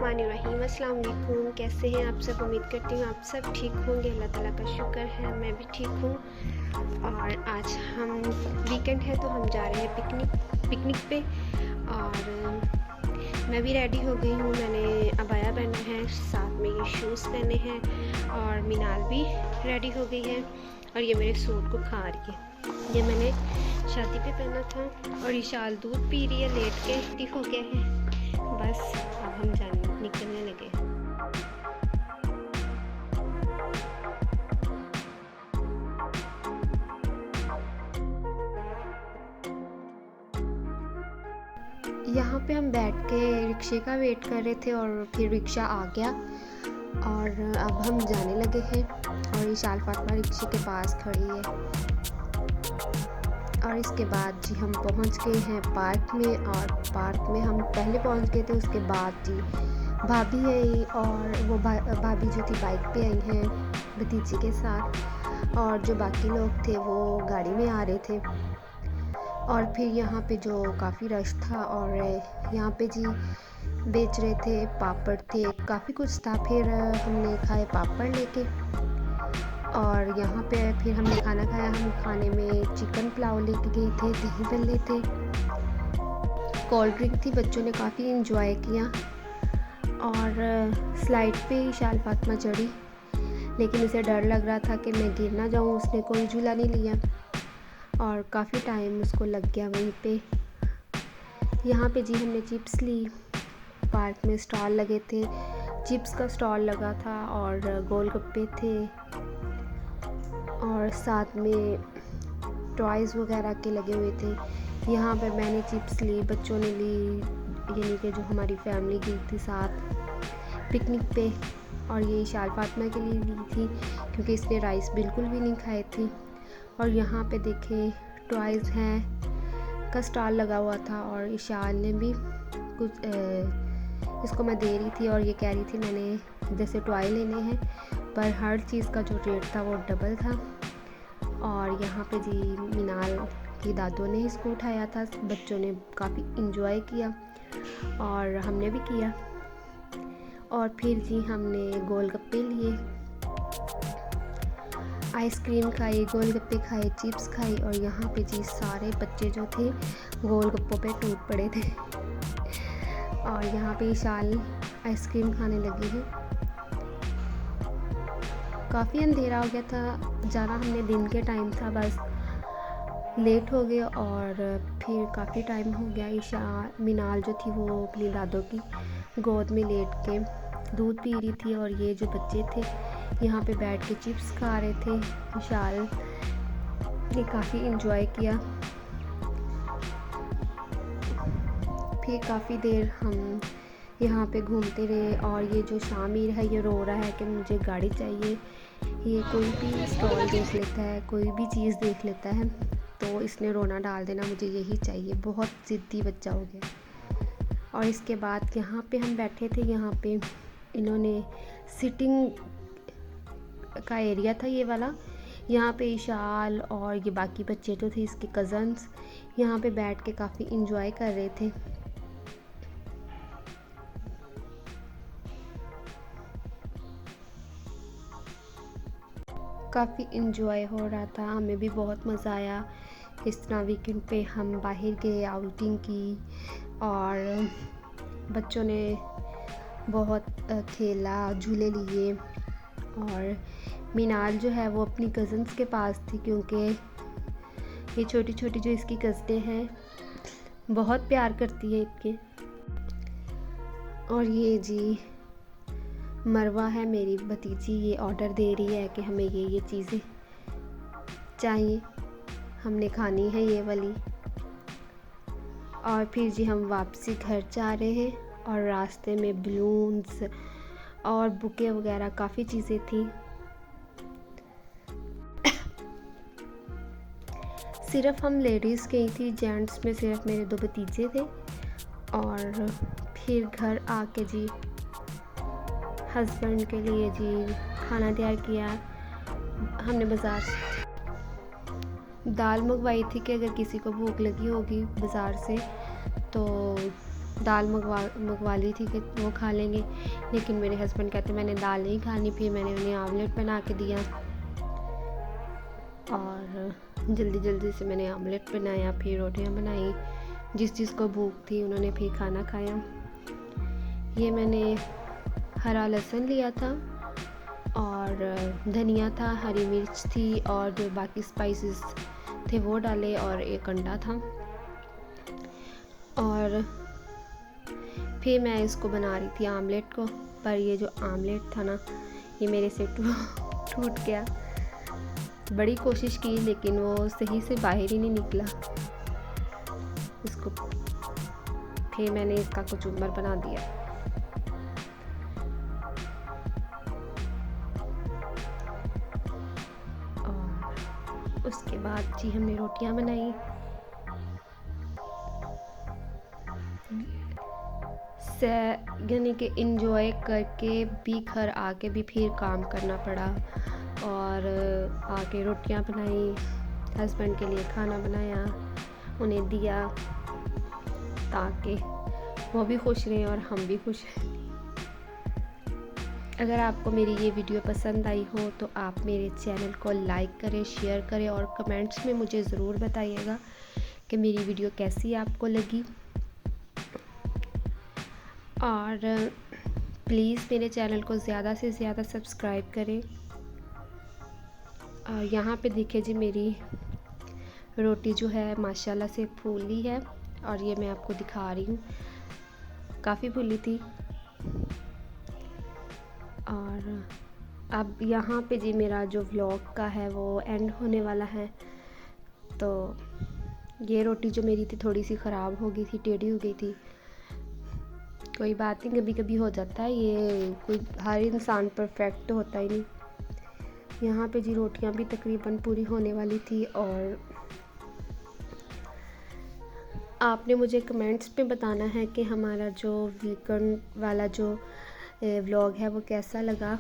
बिस्मिल्लाहिर्रहमानिर्रहीम। अस्सलाम वालेकुम। कैसे हैं आप सब? उम्मीद करती हूँ आप सब ठीक होंगे। अल्लाह ताला का शुक्र है मैं भी ठीक हूँ। और आज हम वीकेंड है तो हम जा रहे हैं पिकनिक पे। और मैं भी रेडी हो गई हूँ। मैंने अबाया पहना है, साथ में ये शूज़ पहने हैं और मिनाल भी रेडी हो गई है। और ये मेरे सूट को खा रही है। ये मैंने शादी पे पहना था। और ये शाल दूध पी रही है लेट के। ठीक हो गया है बस, अब हम निकलने लगे। यहाँ पे हम बैठ के रिक्शे का वेट कर रहे थे और फिर रिक्शा आ गया और अब हम जाने लगे हैं। और ये शाल फातिमा रिक्शे के पास खड़ी है। और इसके बाद जी हम पहुँच गए हैं पार्क में। और पार्क में हम पहले पहुँच गए थे, उसके बाद जी भाभी आई और वो भाभी जो थी बाइक पे आई हैं भतीजी के साथ। और जो बाकी लोग थे वो गाड़ी में आ रहे थे। और फिर यहाँ पे जो काफ़ी रश था और यहाँ पे जी बेच रहे थे, पापड़ थे, काफ़ी कुछ था। फिर हमने खाए पापड़ लेके। और यहाँ पे फिर हमने खाना खाया। हम खाने में चिकन पुलाव लेके गए थे, दही भल्ले थे, कोल्ड ड्रिंक थी। बच्चों ने काफ़ी इंजॉय किया। और स्लाइड पे ही शाल फातिमा चढ़ी, लेकिन उसे डर लग रहा था कि मैं गिर ना जाऊँ। उसने कोई झूला नहीं लिया और काफ़ी टाइम उसको लग गया वहीं पे। यहाँ पे जी हमने चिप्स ली। पार्क में स्टॉल लगे थे, चिप्स का स्टॉल लगा था और गोलगप्पे थे और साथ में टॉयज़ वगैरह के लगे हुए थे। यहाँ पे मैंने चिप्स ली, बच्चों ने ली, यानी कि जो हमारी फैमिली गई थी साथ पिकनिक पे। और ये शाल फातिमा के लिए ली थी क्योंकि इसने राइस बिल्कुल भी नहीं खाए थे। और यहाँ पे देखें टॉयज़ हैं का स्टॉल लगा हुआ था और इशाल ने भी कुछ इसको मैं दे रही थी और ये कह रही थी मैंने जैसे टॉय लेने हैं, पर हर चीज़ का जो रेट था वो डबल था। और यहाँ पे जी मिनाल की दादों ने इसको उठाया था। बच्चों ने काफ़ी इंजॉय किया और हमने भी किया। और फिर जी हमने गोलगप्पे लिए, आइसक्रीम खाई, गोलगप्पे खाए, चिप्स खाई। और यहाँ पे जी सारे बच्चे जो थे गोलगप्पों पे टूट पड़े थे। और यहाँ पे शाल आइसक्रीम खाने लगी है। काफ़ी अंधेरा हो गया था, जाना हमने दिन के टाइम था, बस लेट हो गए। और फिर काफ़ी टाइम हो गया। ईशा मिनाल जो थी वो अपनी दादों की गोद में लेट के दूध पी रही थी और ये जो बच्चे थे यहाँ पे बैठ के चिप्स खा रहे थे। विशाल ने काफ़ी इंजॉय किया। फिर काफ़ी देर हम यहाँ पे घूमते रहे। और ये जो शामिर है ये रो रहा है कि मुझे गाड़ी चाहिए। ये कोई भी स्टॉल देख लेता है, कोई भी चीज़ देख लेता है, तो इसने रोना डाल देना मुझे यही चाहिए। बहुत ज़िद्दी बच्चा हो गया। और इसके बाद यहाँ पे हम बैठे थे, यहाँ पे इन्होंने सिटिंग का एरिया था ये वाला। यहाँ पे इशाल और ये बाकी बच्चे तो थे इसके कज़न्स, यहाँ पे बैठ के काफ़ी इंजॉय कर रहे थे। काफ़ी इंजॉय हो रहा था, हमें भी बहुत मज़ा आया। इस तरह वीकेंड पे हम बाहर गए, आउटिंग की और बच्चों ने बहुत खेला, झूले लिए। और मिनाल जो है वो अपनी कज़न्स के पास थी क्योंकि ये छोटी छोटी जो इसकी कज़नें हैं बहुत प्यार करती है इनके। और ये जी मरवा है मेरी भतीजी, ये ऑर्डर दे रही है कि हमें ये चीज़ें चाहिए, हमने खानी है ये वाली। और फिर जी हम वापसी घर जा रहे हैं और रास्ते में बलून्स और बुके वगैरह काफ़ी चीज़ें थी। सिर्फ हम लेडीज़ गई थी, जेंट्स में सिर्फ मेरे 2 भतीजे थे। और फिर घर आके जी हस्बैंड के लिए जी खाना तैयार किया। हमने बाज़ार से दाल मंगवाई थी कि अगर किसी को भूख लगी होगी बाज़ार से तो दाल मंगवा ली थी कि वो खा लेंगे, लेकिन मेरे हस्बैंड कहते मैंने दाल नहीं खानी। फिर मैंने उन्हें आमलेट बना के दिया और जल्दी जल्दी से मैंने आमलेट बनाया, फिर रोटियां बनाई। जिस जिसको भूख थी उन्होंने फिर खाना खाया। ये मैंने हरा लहसुन लिया था और धनिया था, हरी मिर्च थी और जो बाकी स्पाइसेस थे वो डाले और एक अंडा था। और फिर मैं इसको बना रही थी आमलेट को, पर ये जो आमलेट था ना ये मेरे से टूट गया। बड़ी कोशिश की लेकिन वो सही से बाहर ही नहीं निकला। इसको फिर मैंने इसका कचूमर बना दिया। और उसके बाद जी हमने रोटियां बनाई। यानी कि इंजॉय करके भी घर आके भी फिर काम करना पड़ा और आके रोटियां बनाई, हस्बैंड के लिए खाना बनाया, उन्हें दिया ताकि वो भी खुश रहें और हम भी खुश रहें। अगर आपको मेरी ये वीडियो पसंद आई हो तो आप मेरे चैनल को लाइक करें, शेयर करें और कमेंट्स में मुझे ज़रूर बताइएगा कि मेरी वीडियो कैसी आपको लगी। और प्लीज़ मेरे चैनल को ज़्यादा से ज़्यादा सब्सक्राइब करें। और यहाँ पे देखिए जी मेरी रोटी जो है माशाल्लाह से फूली है और ये मैं आपको दिखा रही हूँ, काफ़ी फूली थी। और अब यहाँ पे जी मेरा जो व्लॉग का है वो एंड होने वाला है। तो ये रोटी जो मेरी थी थोड़ी सी ख़राब हो गई थी, टेढ़ी हो गई थी। कोई बात नहीं, कभी कभी हो जाता है, ये कोई हर इंसान परफेक्ट होता ही नहीं। यहाँ पे जी रोटियाँ भी तकरीबन पूरी होने वाली थी। और आपने मुझे कमेंट्स में बताना है कि हमारा जो वीकेंड वाला जो व्लॉग है वो कैसा लगा।